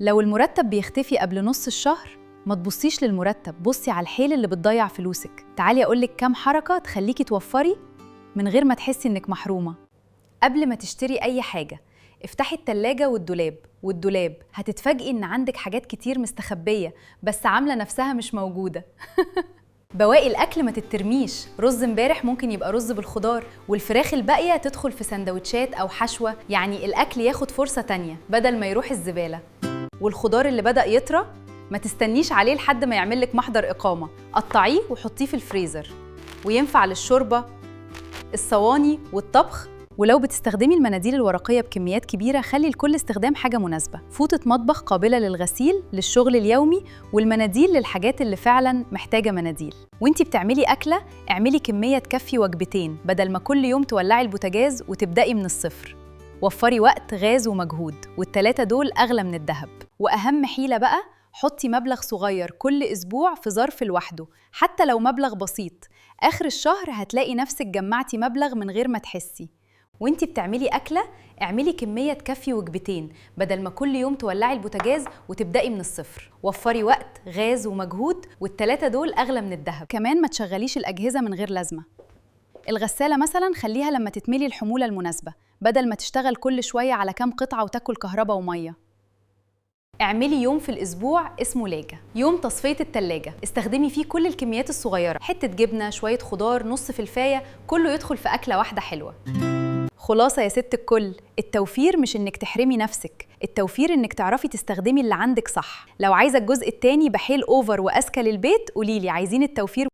لو المرتب بيختفي قبل نص الشهر، ما تبصيش للمرتب، بصي على الحيل اللي بتضيع فلوسك. تعالي أقولك كام حركة تخليكي توفري من غير ما تحسي إنك محرومة. قبل ما تشتري أي حاجة، افتحي التلاجة والدولاب هتتفاجئي إن عندك حاجات كتير مستخبية بس عاملة نفسها مش موجودة. بواقي الأكل ما تترميش، رز امبارح ممكن يبقى رز بالخضار، والفراخ الباقية تدخل في سندوتشات أو حشوة، يعني الأكل ياخد فرصة تانية بدل ما يروح الزبالة. والخضار اللي بدأ يطرى ما تستنيش عليه لحد ما يعملك محضر إقامة، قطعيه وحطيه في الفريزر، وينفع للشوربة، الصواني والطبخ. ولو بتستخدمي المناديل الورقية بكميات كبيرة، خلي لكل استخدام حاجة مناسبة، فوطة مطبخ قابلة للغسيل للشغل اليومي، والمناديل للحاجات اللي فعلاً محتاجة مناديل. وانتي بتعملي أكلة، اعملي كمية تكفي وجبتين بدل ما كل يوم تولعي البوتاجاز وتبدأي من الصفر. وفري وقت، غاز ومجهود، والتلاتة دول أغلى من الذهب. وأهم حيلة بقى، حطي مبلغ صغير كل أسبوع في ظرف لوحده، حتى لو مبلغ بسيط. آخر الشهر هتلاقي نفسك جمعتي مبلغ من غير ما تحسي. وانتي بتعملي أكلة، اعملي كمية تكفي وجبتين بدل ما كل يوم تولعي البوتاجاز وتبدأي من الصفر. وفري وقت، غاز ومجهود، والتلاتة دول أغلى من الذهب. كمان ما تشغليش الأجهزة من غير لازمة. الغسالة مثلاً خليها لما تتملي الحمولة المناسبة، بدل ما تشتغل كل شوية على كام قطعة وتاكل كهرباء ومية. اعملي يوم في الأسبوع اسمه لاجة، يوم تصفية التلاجة، استخدمي فيه كل الكميات الصغيرة، حتة جبنة، شوية خضار، نص فلفاية، كله يدخل في أكلة واحدة حلوة. خلاصة يا ست الكل، التوفير مش إنك تحرمي نفسك، التوفير إنك تعرفي تستخدمي اللي عندك صح. لو عايزة الجزء التاني بحيل أوفر وأذكى للبيت، قوليلي. عايزين التوفير